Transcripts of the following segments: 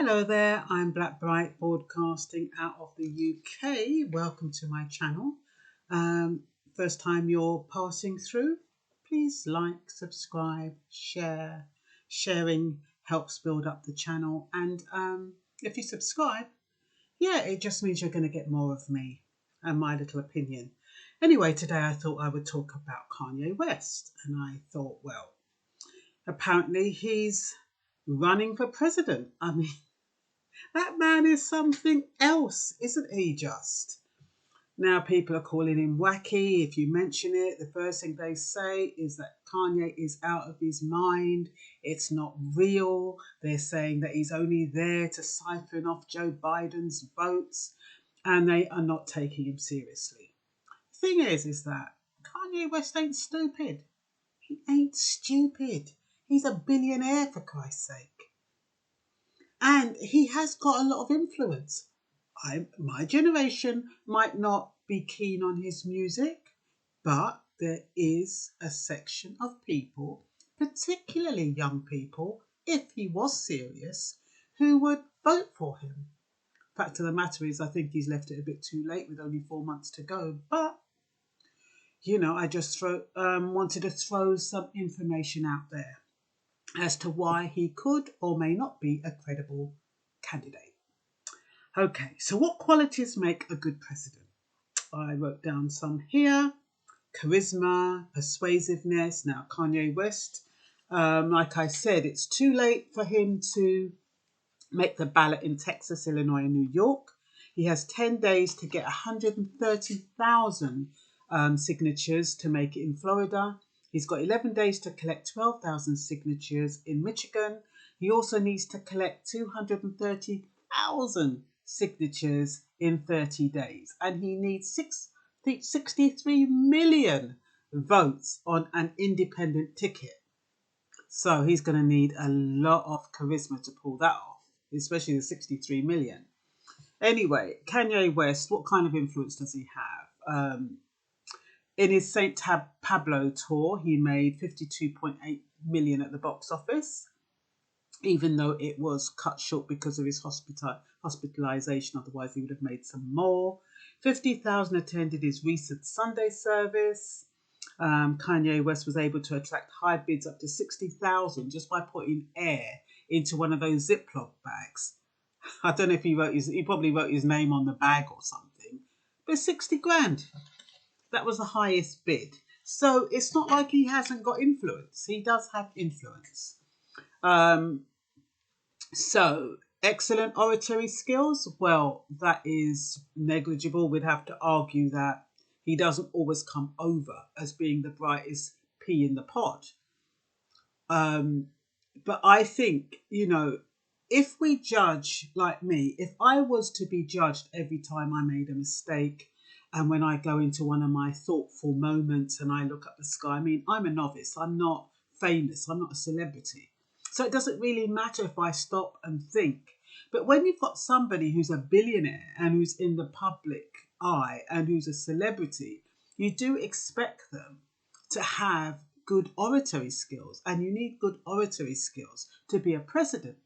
Hello there, I'm Blackbright broadcasting out of the UK. Welcome to my channel. First time you're passing through, please like, subscribe, share. Sharing helps build up the channel. And if you subscribe, it just means you're going to get more of me and my little opinion. Anyway, today I thought I would talk about Kanye West. And I thought, well, apparently he's running for president. I mean, that man is something else, isn't he just? Now people are calling him wacky. If you mention it, the first thing they say is that Kanye is out of his mind. It's not real. They're saying that he's only there to siphon off Joe Biden's votes, and they are not taking him seriously. The thing is that Kanye West ain't stupid. He ain't stupid. He's a billionaire, for Christ's sake. And he has got a lot of influence. My generation might not be keen on his music, but there is a section of people, particularly young people, if he was serious, who would vote for him. Fact of the matter is, I think he's left it a bit too late with only 4 months to go. But, I just wanted to throw some information out there as to why he could or may not be a credible candidate. Okay, so what qualities make a good president? I wrote down some here. Charisma, persuasiveness. Now, Kanye West, like I said, it's too late for him to make the ballot in Texas, Illinois, and New York. He has 10 days to get 130,000 signatures to make it in Florida. He's got 11 days to collect 12,000 signatures in Michigan. He also needs to collect 230,000 signatures in 30 days. And he needs 63 million votes on an independent ticket. So he's going to need a lot of charisma to pull that off, especially the 63 million. Anyway, Kanye West, what kind of influence does he have? In his St. Pablo tour, he made 52.8 million at the box office, even though it was cut short because of his hospitalization. Otherwise, he would have made some more. 50,000 attended his recent Sunday service. Kanye West was able to attract high bids up to 60,000 just by putting air into one of those Ziploc bags. I don't know if he probably wrote his name on the bag or something, but 60 grand. That was the highest bid. So it's not like he hasn't got influence. He does have influence. So excellent oratory skills. Well, that is negligible. We'd have to argue that he doesn't always come over as being the brightest pea in the pod. But I think, if we judge like me, if I was to be judged every time I made a mistake, and when I go into one of my thoughtful moments and I look up the sky, I mean, I'm a novice. I'm not famous. I'm not a celebrity. So it doesn't really matter if I stop and think. But when you've got somebody who's a billionaire and who's in the public eye and who's a celebrity, you do expect them to have good oratory skills. And you need good oratory skills to be a president.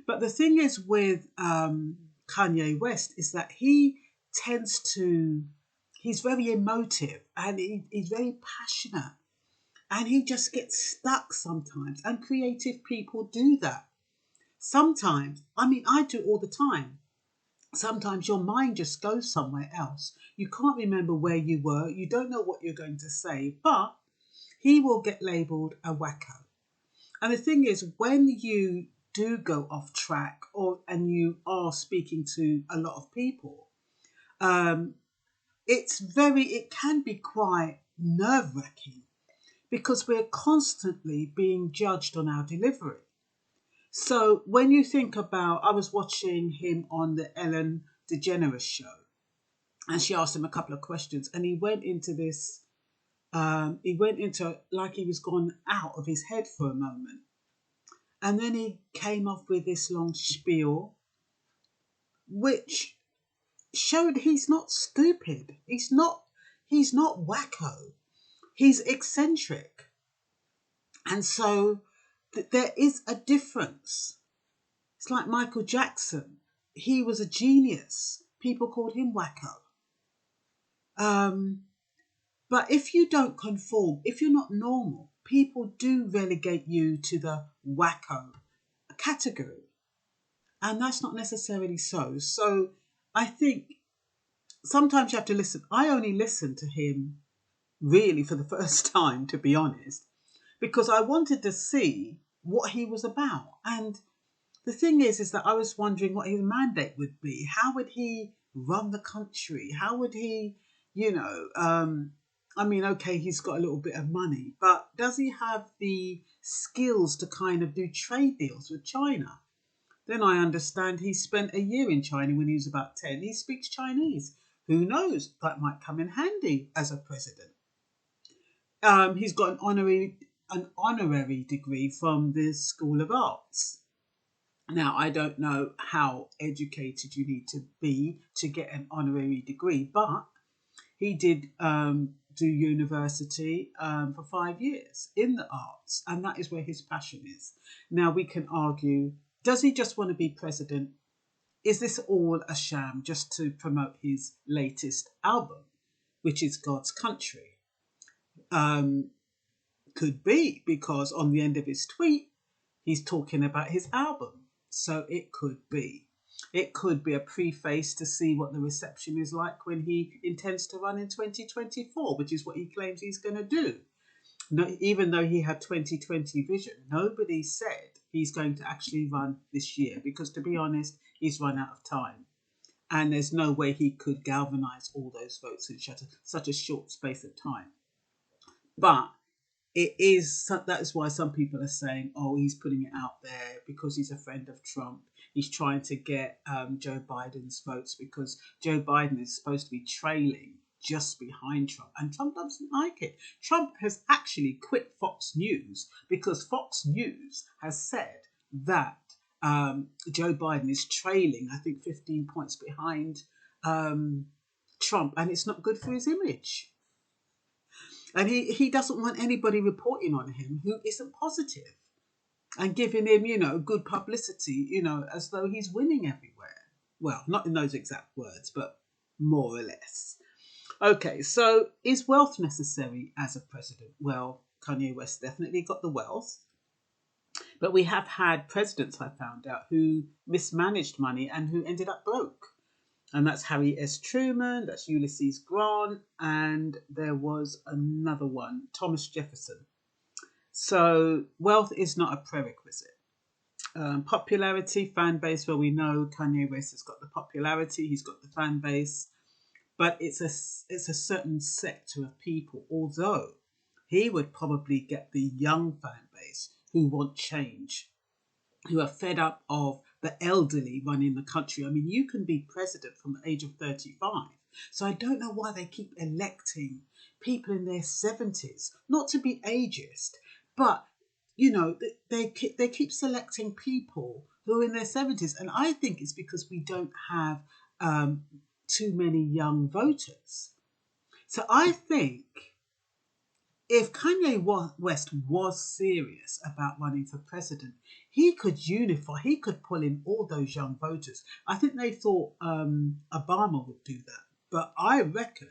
But the thing is with Kanye West is that he tends to... He's very emotive and he's very passionate, and he just gets stuck sometimes, and creative people do that. Sometimes, I mean, I do all the time. Sometimes your mind just goes somewhere else. You can't remember where you were. You don't know what you're going to say, but he will get labelled a wacko. And the thing is, when you do go off track and you are speaking to a lot of people, it can be quite nerve-wracking because we're constantly being judged on our delivery. So when you think about, I was watching him on the Ellen DeGeneres show, and she asked him a couple of questions, and he went into like he was gone out of his head for a moment. And then he came off with this long spiel, which showed he's not stupid. He's not wacko. He's eccentric. And so there is a difference. It's like Michael Jackson. He was a genius. People called him wacko. But if you don't conform, if you're not normal, people do relegate you to the wacko category. And that's not necessarily so. So I think sometimes you have to listen. I only listened to him really for the first time, to be honest, because I wanted to see what he was about. And the thing is that I was wondering what his mandate would be. How would he run the country? How would he, I mean, okay, he's got a little bit of money, but does he have the skills to kind of do trade deals with China? Then I understand he spent a year in China when he was about 10. He speaks Chinese. Who knows? That might come in handy as a president. He's got an honorary degree from the School of Arts. Now, I don't know how educated you need to be to get an honorary degree, but he did do university for 5 years in the arts, and that is where his passion is. Now, we can argue, does he just want to be president? Is this all a sham just to promote his latest album, which is God's Country? Could be, because on the end of his tweet, he's talking about his album. So it could be. It could be a preface to see what the reception is like when he intends to run in 2024, which is what he claims he's going to do. No, even though he had 2020 vision, nobody said he's going to actually run this year, because to be honest, he's run out of time. And there's no way he could galvanize all those votes in such a short space of time. But that is why some people are saying, oh, he's putting it out there because he's a friend of Trump. He's trying to get Joe Biden's votes, because Joe Biden is supposed to be trailing just behind Trump, and Trump doesn't like it. Trump has actually quit Fox News because Fox News has said that Joe Biden is trailing, I think, 15 points behind Trump, and it's not good for his image. And he doesn't want anybody reporting on him who isn't positive and giving him, good publicity, as though he's winning everywhere. Well, not in those exact words, but more or less. Okay, so is wealth necessary as a president? Well, Kanye West definitely got the wealth. But we have had presidents, I found out, who mismanaged money and who ended up broke. And that's Harry S. Truman, that's Ulysses Grant, and there was another one, Thomas Jefferson. So wealth is not a prerequisite. Popularity, fan base, well, we know Kanye West has got the popularity, he's got the fan base, but it's a certain sector of people, although he would probably get the young fan base who want change, who are fed up of the elderly running the country. I mean, you can be president from the age of 35. So I don't know why they keep electing people in their 70s, not to be ageist, but, they keep selecting people who are in their 70s. And I think it's because we don't have too many young voters. So I think if Kanye West was serious about running for president, he could unify, he could pull in all those young voters. I think they thought Obama would do that. But I reckon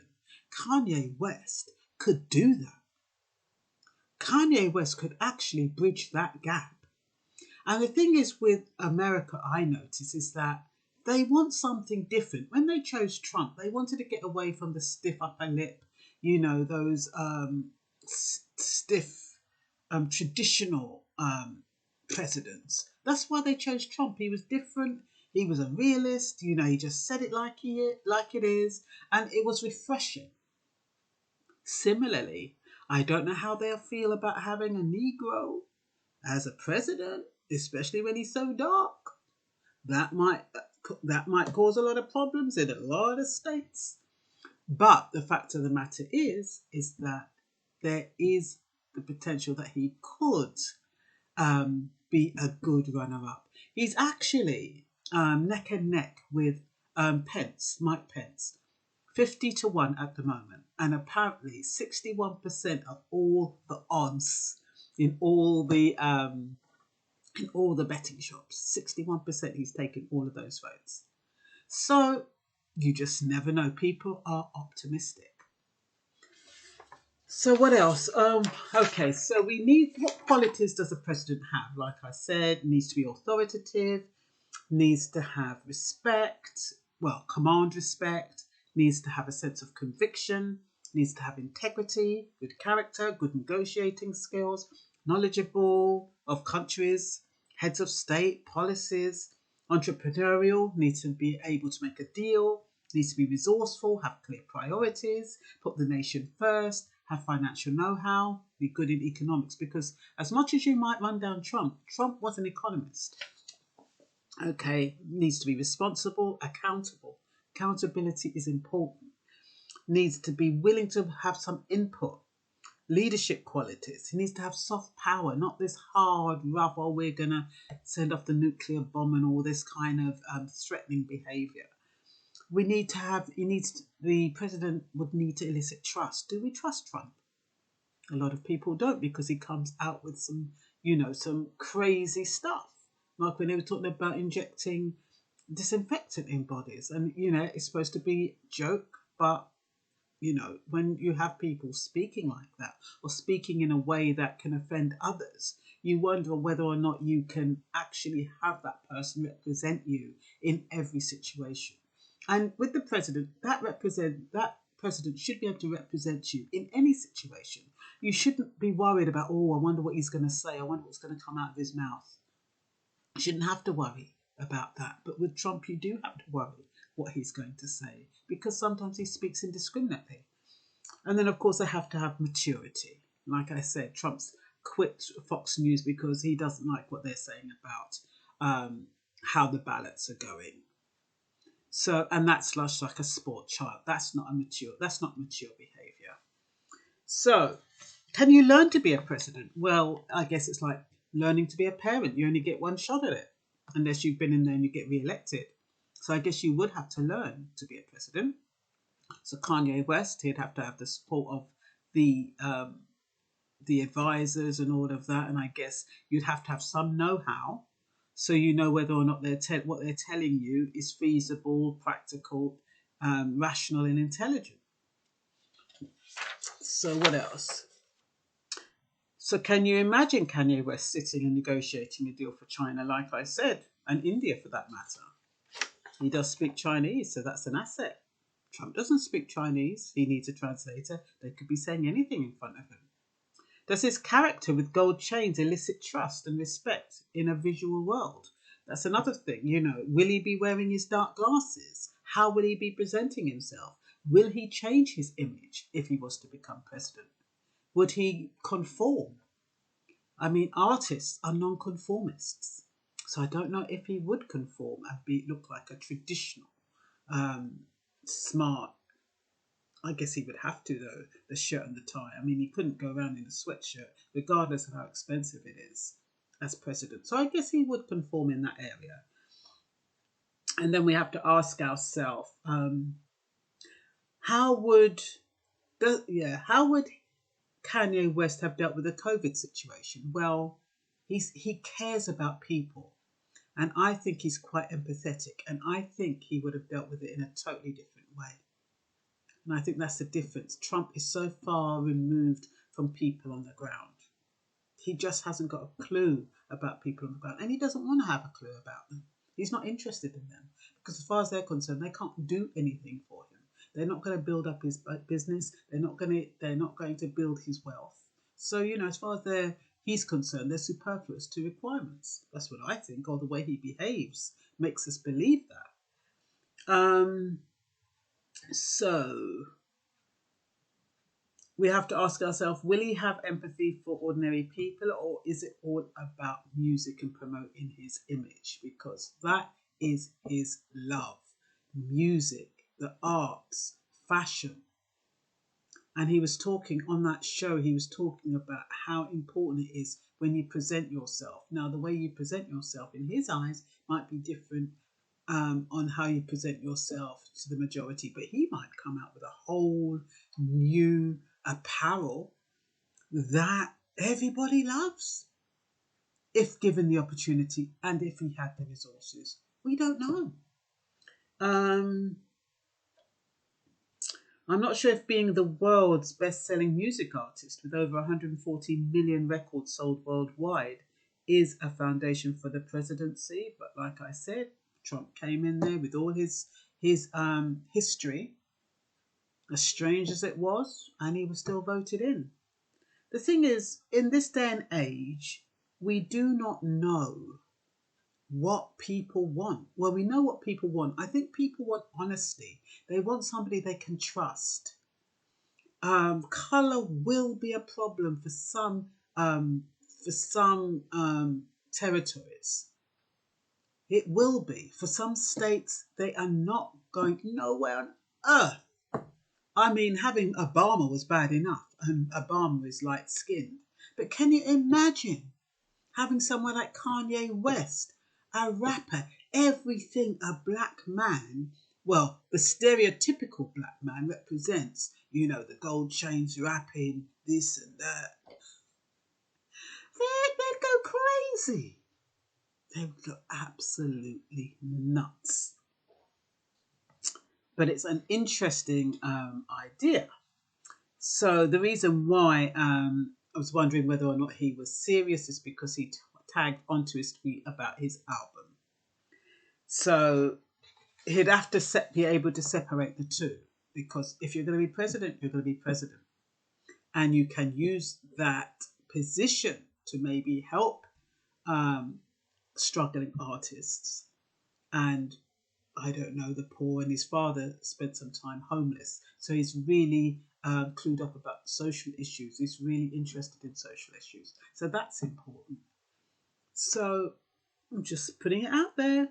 Kanye West could do that. Kanye West could actually bridge that gap. And the thing is with America, I notice, is that they want something different. When they chose Trump, they wanted to get away from the stiff upper lip, those stiff, traditional presidents. That's why they chose Trump. He was different. He was a realist. He just said it like it is, and it was refreshing. Similarly, I don't know how they'll feel about having a Negro as a president, especially when he's so dark. That might cause a lot of problems in a lot of states. But the fact of the matter is that there is the potential that he could be a good runner-up. He's actually neck and neck with Mike Pence, 50-1 at the moment. And apparently 61% of all the odds in all the in all the betting shops. 61% he's taken all of those votes. So you just never know. People are optimistic. So what else? Okay, so we need, what qualities does a president have? Like I said, needs to be authoritative, needs to have respect, well, command respect, needs to have a sense of conviction, needs to have integrity, good character, good negotiating skills, knowledgeable of countries, heads of state, policies, entrepreneurial, needs to be able to make a deal, needs to be resourceful, have clear priorities, put the nation first, have financial know-how, be good in economics. Because as much as you might run down Trump, Trump was an economist. Okay, needs to be responsible, accountable. Accountability is important. Needs to be willing to have some input. Leadership qualities. He needs to have soft power, not this hard, rough, oh, we're going to send off the nuclear bomb and all this kind of threatening behaviour. We need to have, the president would need to elicit trust. Do we trust Trump? A lot of people don't, because he comes out with some, some crazy stuff. Like when they were talking about injecting disinfectant in bodies. And, it's supposed to be a joke, but, when you have people speaking like that or speaking in a way that can offend others, you wonder whether or not you can actually have that person represent you in every situation. And with the president, that president should be able to represent you in any situation. You shouldn't be worried about, oh, I wonder what he's going to say. I wonder what's going to come out of his mouth. You shouldn't have to worry about that. But with Trump, you do have to worry what he's going to say, because sometimes he speaks indiscriminately. And then, of course, they have to have maturity. Like I said, Trump's quit Fox News because he doesn't like what they're saying about how the ballots are going. So, and that's like a sport child. That's not mature behaviour. So, can you learn to be a president? Well, I guess it's like learning to be a parent. You only get one shot at it, unless you've been in there and you get re-elected. So I guess you would have to learn to be a president. So Kanye West, he'd have to have the support of the advisors and all of that. And I guess you'd have to have some know-how, so you know whether or not what they're telling you is feasible, practical, rational and intelligent. So what else? So can you imagine Kanye West sitting and negotiating a deal for China, like I said, and India for that matter? He does speak Chinese, so that's an asset. Trump doesn't speak Chinese. He needs a translator. They could be saying anything in front of him. Does his character with gold chains elicit trust and respect in a visual world? That's another thing. Will he be wearing his dark glasses? How will he be presenting himself? Will he change his image if he was to become president? Would he conform? I mean, artists are non-conformists. So I don't know if he would conform and look like a traditional, smart. I guess he would have to, though, the shirt and the tie. I mean, he couldn't go around in a sweatshirt, regardless of how expensive it is, as president. So I guess he would conform in that area. And then we have to ask ourselves, how would Kanye West have dealt with the COVID situation? Well, he cares about people. And I think he's quite empathetic. And I think he would have dealt with it in a totally different way. And I think that's the difference. Trump is so far removed from people on the ground. He just hasn't got a clue about people on the ground. And he doesn't want to have a clue about them. He's not interested in them. Because as far as they're concerned, they can't do anything for him. They're not going to build up his business. They're not going to build his wealth. So, as far as he's concerned, they're superfluous to requirements. That's what I think, or the way he behaves makes us believe that. So we have to ask ourselves, will he have empathy for ordinary people, or is it all about music and promoting his image? Because that is his love. Music, the arts, fashion. And he was talking on that show, he was talking about how important it is when you present yourself. Now, the way you present yourself in his eyes might be different on how you present yourself to the majority, but he might come out with a whole new apparel that everybody loves. if given the opportunity and if he had the resources. We don't know. I'm not sure if being the world's best-selling music artist with over 140 million records sold worldwide is a foundation for the presidency. But like I said, Trump came in there with all his history, as strange as it was, and he was still voted in. The thing is, in this day and age, we do not know what people want. Well, we know what people want. I think people want honesty. They want somebody they can trust. Color will be a problem for some territories. It will be. For some states, they are not going nowhere on earth. I mean, having Obama was bad enough, and Obama is light-skinned. But can you imagine having someone like Kanye West, a rapper, everything a black man, well, the stereotypical black man represents, you know, the gold chains rapping, this and that. They'd go crazy. They would go absolutely nuts. But it's an interesting idea. So the reason why I was wondering whether or not he was serious is because he tagged onto his tweet about his album. So he'd have to be able to separate the two, because if you're going to be president, you're going to be president. And you can use that position to maybe help struggling artists and, I don't know, the poor. And his father spent some time homeless. So he's really clued up about social issues. He's really interested in social issues. So that's important. So I'm just putting it out there.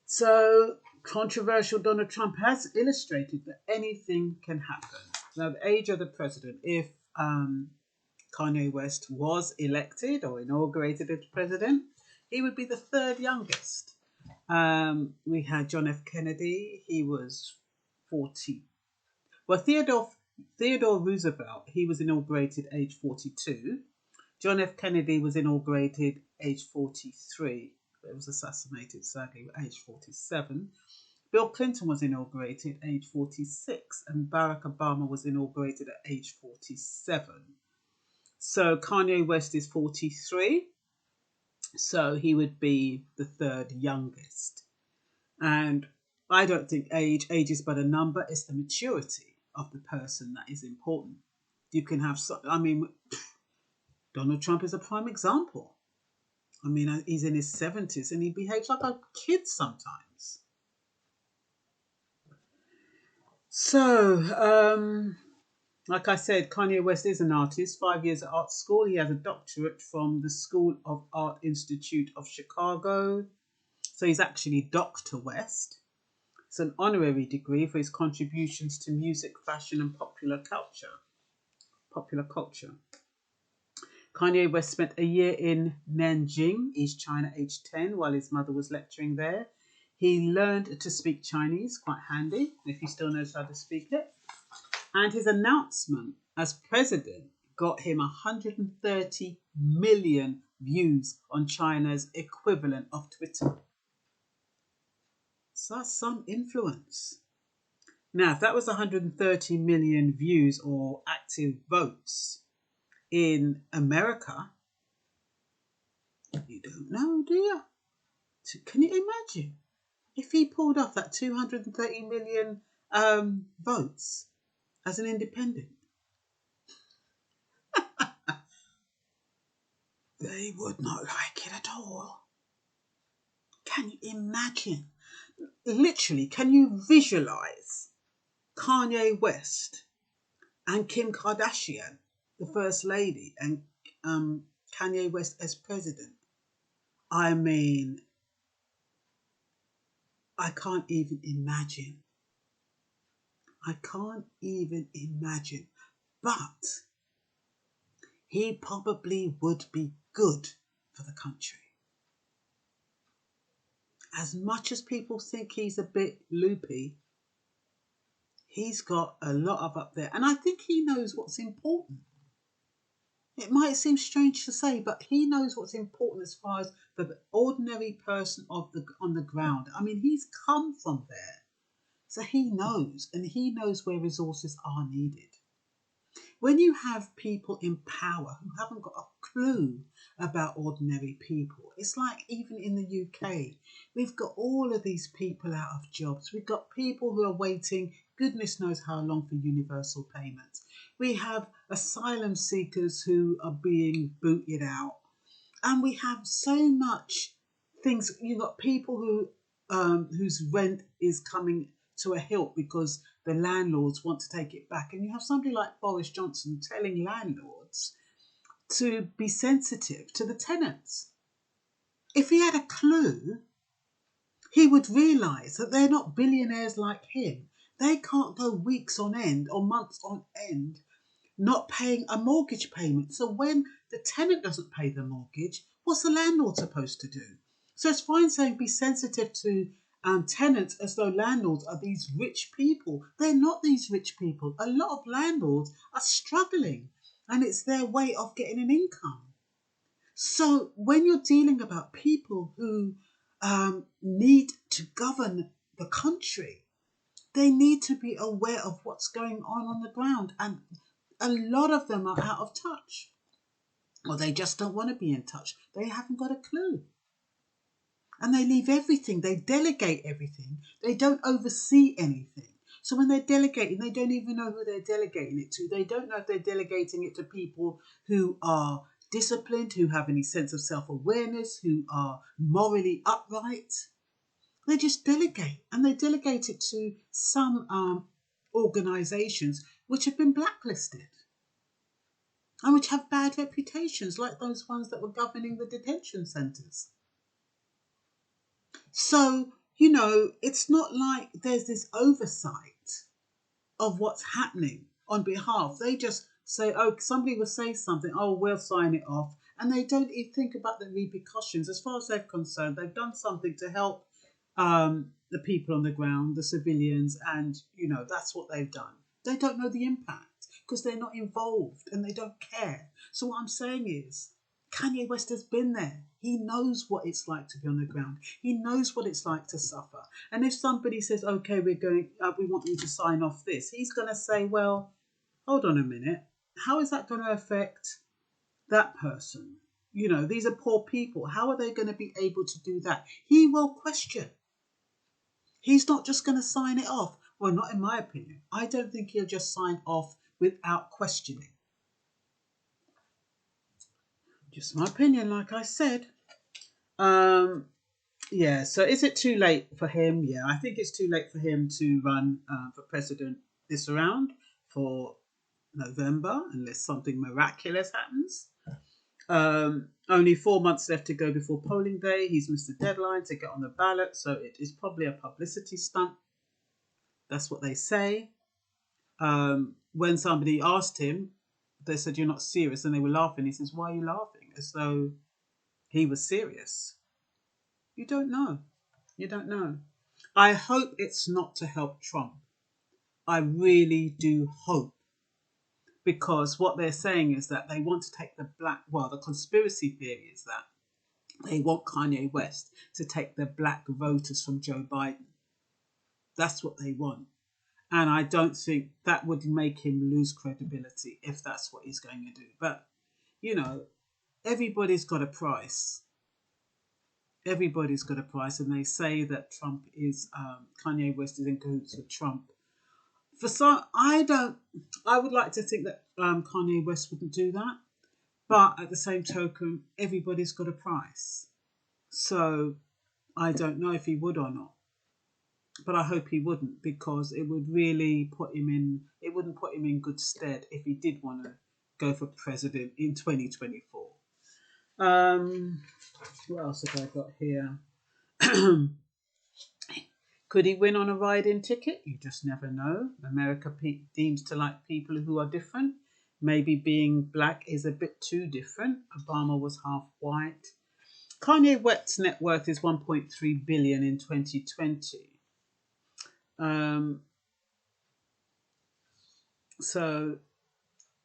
So controversial Donald Trump has illustrated that anything can happen. Now, the age of the president, if Kanye West was elected or inaugurated as president, he would be the third youngest. We had John F. Kennedy. He was 40. Well, Theodore Roosevelt, he was inaugurated age 42. John F. Kennedy was inaugurated age 43. But was assassinated, sadly, at age 47. Bill Clinton was inaugurated at age 46, and Barack Obama was inaugurated at age 47. So Kanye West is 43, so he would be the third youngest. And I don't think age is but a number. It's the maturity of the person that is important. You can have, Donald Trump is a prime example. I mean, he's in his 70s and he behaves like a kid sometimes. So, like I said, Kanye West is an artist, 5 years at art school. He has a doctorate from the School of Art Institute of Chicago. So he's actually Dr. West. It's an honorary degree for his contributions to music, fashion, and popular culture. Kanye West spent a year in Nanjing, East China, aged 10, while his mother was lecturing there. He learned to speak Chinese, quite handy, if he still knows how to speak it. And his announcement as president got him 130 million views on China's equivalent of Twitter. So that's some influence. Now, if that was 130 million views or active votes in America, you don't know, do you? Can you imagine if he pulled off that 230 million votes as an independent? They would not like it at all. Can you imagine? Literally, can you visualize Kanye West and Kim Kardashian, the first lady, and Kanye West as president? I mean, I can't even imagine. But he probably would be good for the country. As much as people think he's a bit loopy, he's got a lot of up there. And I think he knows what's important. It might seem strange to say, but he knows what's important as far as the ordinary person on the ground. I mean, he's come from there, so he knows, and he knows where resources are needed. When you have people in power who haven't got a clue about ordinary people, it's like even in the UK, we've got all of these people out of jobs. We've got people who are waiting, goodness knows how long, for universal payments. We have asylum seekers who are being booted out. And we have so much things. You've got people whose rent is coming to a hilt because the landlords want to take it back. And you have somebody like Boris Johnson telling landlords to be sensitive to the tenants. If he had a clue, he would realise that they're not billionaires like him. They can't go weeks on end or months on end not paying a mortgage payment. So when the tenant doesn't pay the mortgage, what's the landlord supposed to do? So it's fine saying be sensitive to tenants as though landlords are these rich people. They're not these rich people. A lot of landlords are struggling, and it's their way of getting an income. So when you're dealing about people who need to govern the country, they need to be aware of what's going on the ground. And a lot of them are out of touch, or they just don't want to be in touch. They haven't got a clue. And they leave everything. They delegate everything. They don't oversee anything. So when they're delegating, they don't even know who they're delegating it to. They don't know if they're delegating it to people who are disciplined, who have any sense of self-awareness, who are morally upright. They just delegate, and they delegate it to some organisations which have been blacklisted and which have bad reputations, like those ones that were governing the detention centres. So, it's not like there's this oversight of what's happening on behalf. They just say, oh, somebody will say something, oh, we'll sign it off. And they don't even think about the repercussions. As far as they're concerned, they've done something to help the people on the ground, the civilians, and, that's what they've done. They don't know the impact because they're not involved and they don't care. So what I'm saying is, Kanye West has been there. He knows what it's like to be on the ground. He knows what it's like to suffer. And if somebody says, okay, we want you to sign off this, he's going to say, well, hold on a minute. How is that going to affect that person? These are poor people. How are they going to be able to do that? He will question. He's not just going to sign it off. Well, not in my opinion. I don't think he'll just sign off without questioning. Just my opinion, like I said. Yeah, so is it too late for him? Yeah, I think it's too late for him to run for president this round for November, unless something miraculous happens. Only 4 months left to go before polling day. He's missed the deadline to get on the ballot, so it is probably a publicity stunt. That's what they say. When somebody asked him, they said, you're not serious, and they were laughing. He says, why are you laughing? As though he was serious. You don't know. You don't know. I hope it's not to help Trump. I really do hope. Because what they're saying is that they want to take the conspiracy theory is that they want Kanye West to take the black voters from Joe Biden. That's what they want. And I don't think that would make him lose credibility if that's what he's going to do. But, everybody's got a price. Everybody's got a price. And they say that Kanye West is in cahoots with Trump. For some, I would like to think that Kanye West wouldn't do that. But at the same token, everybody's got a price. So I don't know if he would or not. But I hope he wouldn't, because it would really it wouldn't put him in good stead if he did want to go for president in 2024. What else have I got here? Could he win on a ride-in ticket? You just never know. America deems to like people who are different. Maybe being black is a bit too different. Obama was half white. Kanye West's net worth is 1.3 billion in 2020. So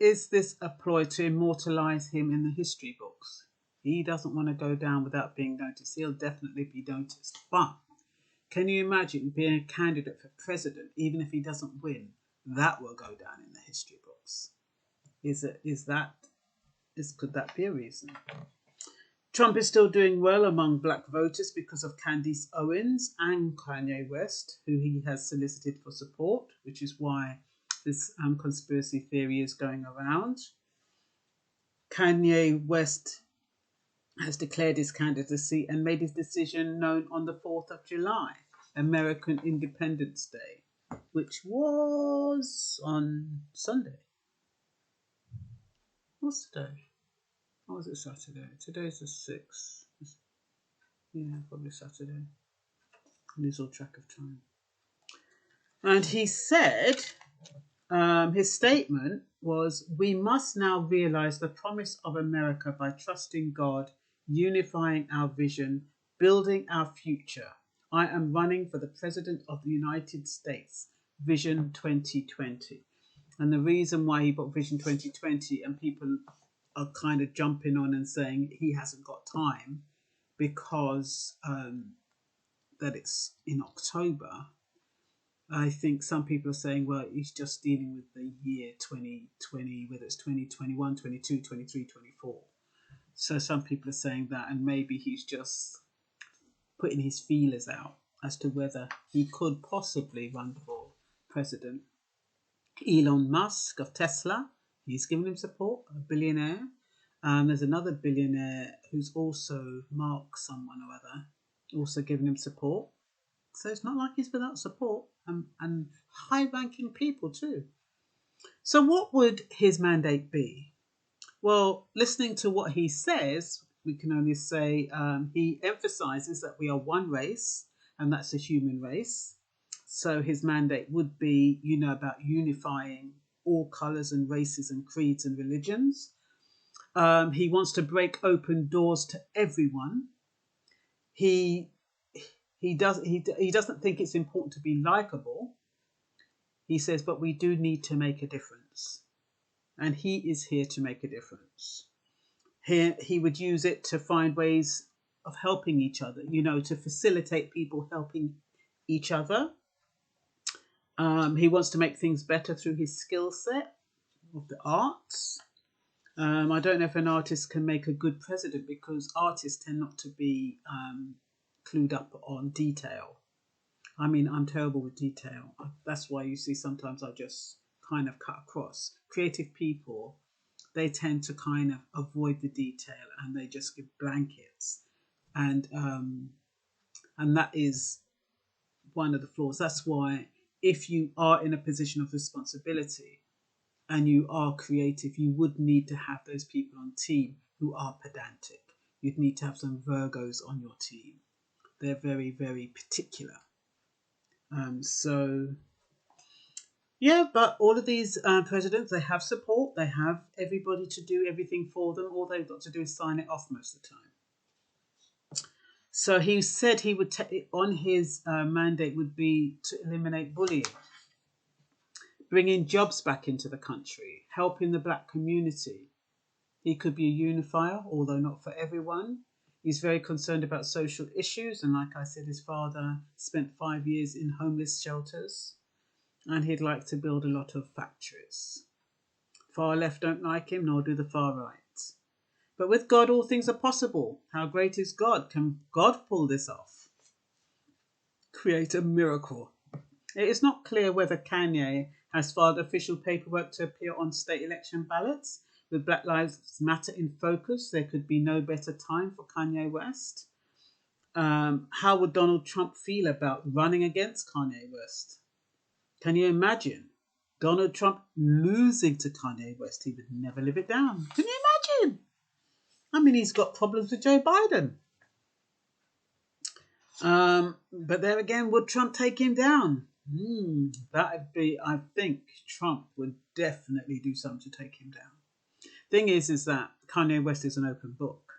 is this a ploy to immortalize him in the history books? He doesn't want to go down without being noticed. He'll definitely be noticed. But can you imagine being a candidate for president, even if he doesn't win? That will go down in the history books. Could that be a reason? Trump is still doing well among black voters because of Candace Owens and Kanye West, who he has solicited for support, which is why this conspiracy theory is going around. Kanye West has declared his candidacy and made his decision known on the 4th of July, American Independence Day, which was on Sunday. What's today? Or was it Saturday? Today's the 6th. Yeah, probably Saturday. I lose all track of time. And he said, his statement was, "We must now realize the promise of America by trusting God, unifying our vision, building our future. I am running for the President of the United States, Vision 2020. And the reason why he put Vision 2020 and people are kind of jumping on and saying he hasn't got time because that it's in October. I think some people are saying, well, he's just dealing with the year 2020, whether it's 2021, 22, 23, 24. So some people are saying that, and maybe he's just putting his feelers out as to whether he could possibly run for president. Elon Musk of Tesla, he's given him support, a billionaire. There's another billionaire who's also Mark someone or other, also giving him support. So it's not like he's without support, and high-ranking people too. So what would his mandate be? Well, listening to what he says, we can only say he emphasizes that we are one race, and that's the human race. So his mandate would be, about unifying all colours and races and creeds and religions. He wants to break open doors to everyone. He doesn't think it's important to be likable. He says, but we do need to make a difference. And he is here to make a difference. He would use it to find ways of helping each other, to facilitate people helping each other. He wants to make things better through his skill set of the arts. I don't know if an artist can make a good president because artists tend not to be clued up on detail. I mean, I'm terrible with detail. That's why you see sometimes I just kind of cut across. Creative people, they tend to kind of avoid the detail and they just give blankets. And that is one of the flaws. That's why if you are in a position of responsibility and you are creative, you would need to have those people on team who are pedantic. You'd need to have some Virgos on your team. They're very, very particular. But all of these presidents, they have support. They have everybody to do everything for them. All they've got to do is sign it off most of the time. So he said he would on his mandate would be to eliminate bullying, bringing jobs back into the country, helping the black community. He could be a unifier, although not for everyone. He's very concerned about social issues. And like I said, his father spent 5 years in homeless shelters. And he'd like to build a lot of factories. Far left don't like him, nor do the far right. But with God, all things are possible. How great is God? Can God pull this off? Create a miracle. It is not clear whether Kanye has filed official paperwork to appear on state election ballots. With Black Lives Matter in focus, there could be no better time for Kanye West. How would Donald Trump feel about running against Kanye West? Can you imagine Donald Trump losing to Kanye West? He would never live it down. Can you imagine? I mean, he's got problems with Joe Biden. But there again, would Trump take him down? That'd be, I think Trump would definitely do something to take him down. Thing is that Kanye West is an open book.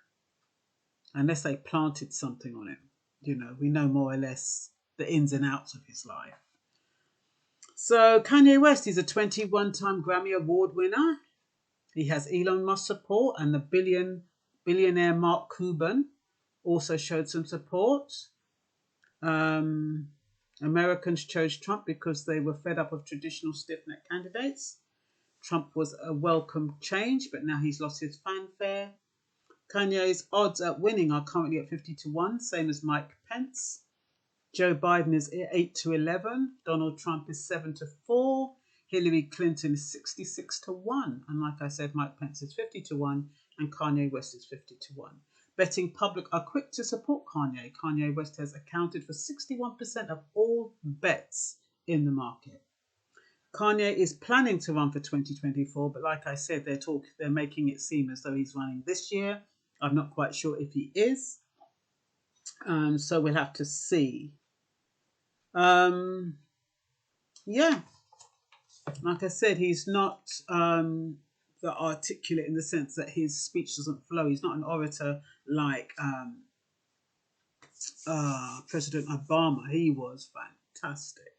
Unless they planted something on him, we know more or less the ins and outs of his life. So Kanye West is a 21-time Grammy Award winner. He has Elon Musk support, and the billionaire Mark Cuban also showed some support. Americans chose Trump because they were fed up of traditional stiff-necked candidates. Trump was a welcome change, but now he's lost his fanfare. Kanye's odds at winning are currently at 50-1, same as Mike Pence. Joe Biden is 8-11. Donald Trump is 7-4. Hillary Clinton is 66-1. And like I said, Mike Pence is 50-1 and Kanye West is 50-1. Betting public are quick to support Kanye. Kanye West has accounted for 61% of all bets in the market. Kanye is planning to run for 2024, but like I said, they're making it seem as though he's running this year. I'm not quite sure if he is. So we'll have to see. Yeah, like I said, he's not the articulate in the sense that his speech doesn't flow. He's not an orator like President Obama. He was fantastic.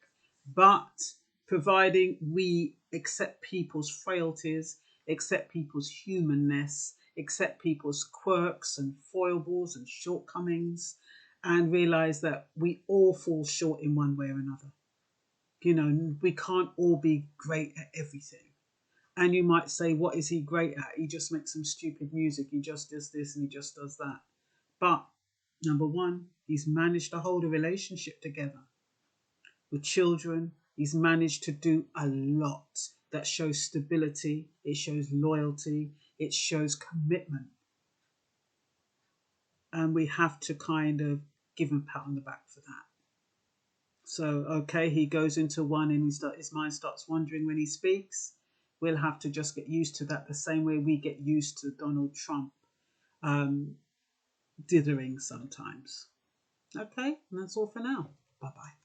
But providing we accept people's frailties, accept people's humanness, accept people's quirks and foibles and shortcomings, and realize that we all fall short in one way or another. You know, we can't all be great at everything. And you might say, what is he great at? He just makes some stupid music. He just does this and he just does that. But number one, he's managed to hold a relationship together with children. He's managed to do a lot that shows stability. It shows loyalty. It shows commitment. And we have to kind of give him a pat on the back for that. So, okay, he goes into one and his mind starts wandering when he speaks. We'll have to just get used to that the same way we get used to Donald Trump dithering sometimes. Okay, and that's all for now. Bye-bye.